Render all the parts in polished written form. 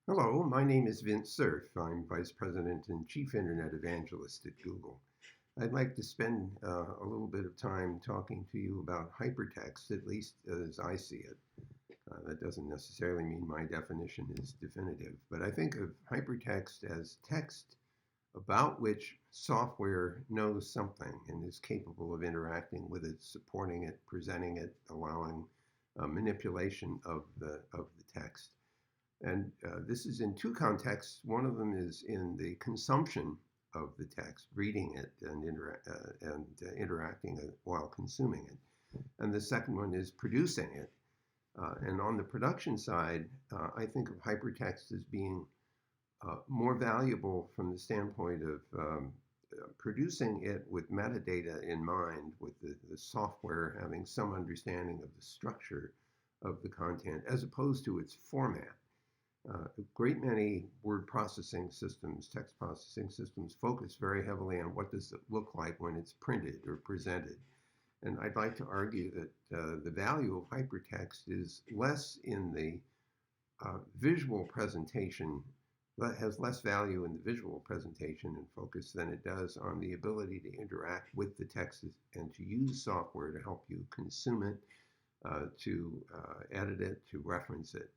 Hello, my name is Vint Cerf. I'm Vice President and Chief Internet Evangelist at Google. I'd like to spend a little bit of time talking to you about hypertext, at least as I see it. That doesn't necessarily mean my definition is definitive, but I think of hypertext as text about which software knows something and is capable of interacting with it, supporting it, presenting it, allowing manipulation of the text. And this is in two contexts. One of them is in the consumption of the text, reading it and interacting it while consuming it. And the second one is producing it. And on the production side, I think of hypertext as being more valuable from the standpoint of producing it with metadata in mind, with the software having some understanding of the structure of the content as opposed to its format. A great many word processing systems, text processing systems, focus very heavily on what does it look like when it's printed or presented. And I'd like to argue that the value of hypertext is less in the visual presentation, that has less value in the visual presentation and focus than it does on the ability to interact with the text and to use software to help you consume it, to edit it, to reference it.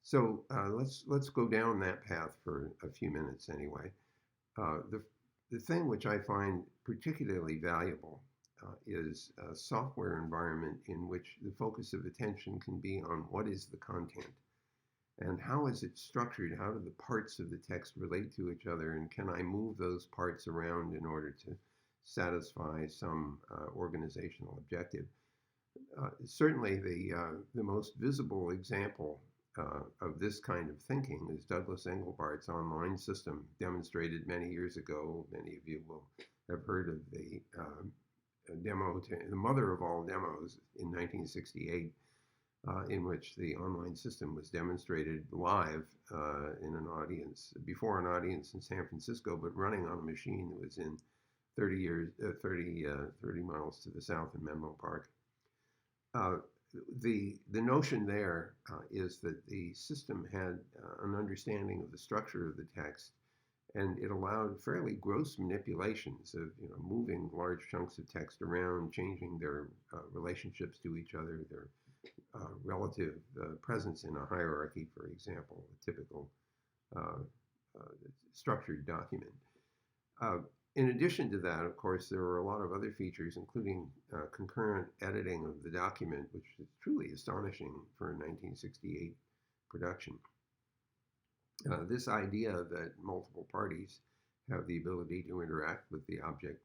So let's go down that path for a few minutes anyway. The thing which I find particularly valuable is a software environment in which the focus of attention can be on what is the content and how is it structured, how do the parts of the text relate to each other, and can I move those parts around in order to satisfy some organizational objective. Certainly the most visible example of this kind of thinking is Douglas Engelbart's online system, demonstrated many years ago. Many of you will have heard of the demo, the mother of all demos in 1968, in which the online system was demonstrated live in an audience, before an audience in San Francisco, but running on a machine that was in 30 miles to the south in Menlo Park. The notion there is that the system had an understanding of the structure of the text, and it allowed fairly gross manipulations of moving large chunks of text around, changing their relationships to each other, their relative presence in a hierarchy, for example, a typical uh, structured document. In addition to that, of course, there were a lot of other features, including concurrent editing of the document, which is truly astonishing for a 1968 production. This idea that multiple parties have the ability to interact with the object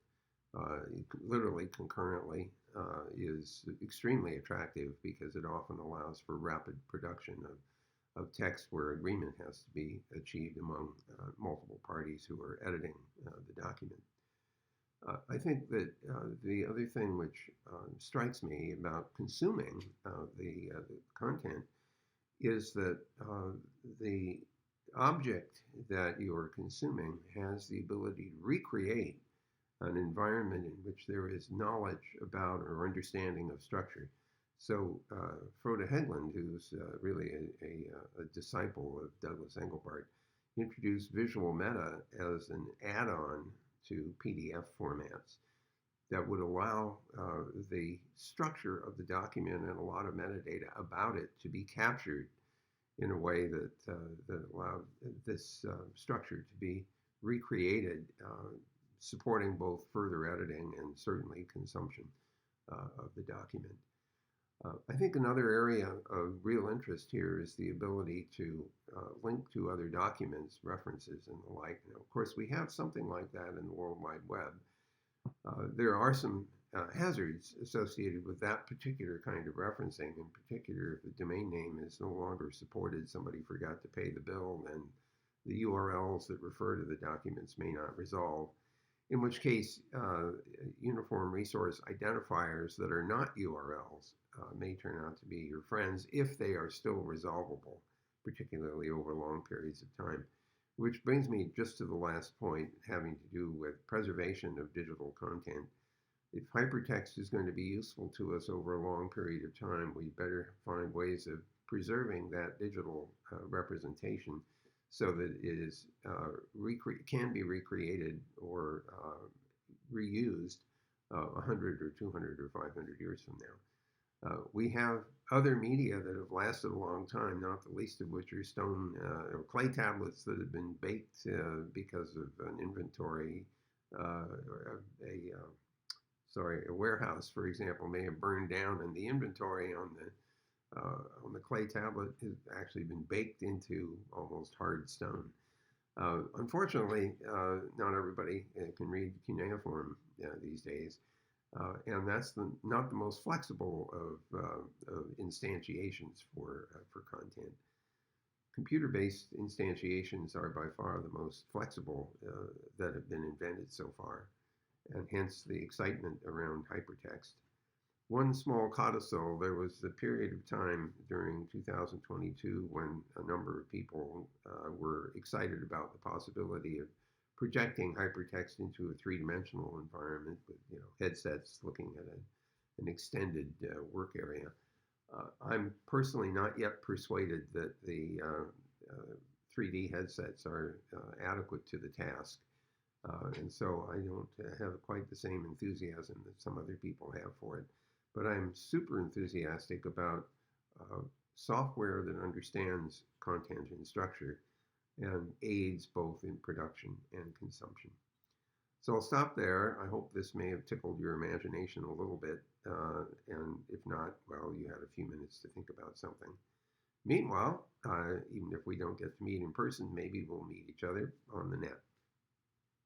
literally concurrently is extremely attractive because it often allows for rapid production of text where agreement has to be achieved among multiple parties who are editing the document. I think that the other thing which strikes me about consuming the content is that the object that you are consuming has the ability to recreate an environment in which there is knowledge about or understanding of structure. So Frode Haugland, who's really a disciple of Douglas Engelbart, introduced visual meta as an add-on to PDF formats that would allow the structure of the document and a lot of metadata about it to be captured in a way that allowed this structure to be recreated, supporting both further editing and certainly consumption of the document. I think another area of real interest here is the ability to link to other documents, references, and the like. Now, of course, we have something like that in the World Wide Web. There are some hazards associated with that particular kind of referencing. In particular, if the domain name is no longer supported, somebody forgot to pay the bill, then the URLs that refer to the documents may not resolve. In which case, uniform resource identifiers that are not URLs may turn out to be your friends if they are still resolvable, particularly over long periods of time. Which brings me just to the last point, having to do with preservation of digital content. If hypertext is going to be useful to us over a long period of time, we better find ways of preserving that digital representation so that it is can be recreated or reused 100 or 200 or 500 years from now. We have other media that have lasted a long time, not the least of which are stone or clay tablets that have been baked because of an inventory or a warehouse, for example, may have burned down, and the inventory on the clay tablet has actually been baked into almost hard stone. Unfortunately, not everybody can read cuneiform these days, and that's not the most flexible of instantiations for content. Computer-based instantiations are by far the most flexible that have been invented so far, and hence the excitement around hypertext. One small codicil, there was a period of time during 2022 when a number of people were excited about the possibility of projecting hypertext into a three-dimensional environment with headsets looking at an extended work area. I'm personally not yet persuaded that the 3D headsets are adequate to the task. And so I don't have quite the same enthusiasm that some other people have for it. But I'm super enthusiastic about software that understands content and structure and aids both in production and consumption. So I'll stop there. I hope this may have tickled your imagination a little bit. And if not, well, you had a few minutes to think about something. Meanwhile, even if we don't get to meet in person, maybe we'll meet each other on the net.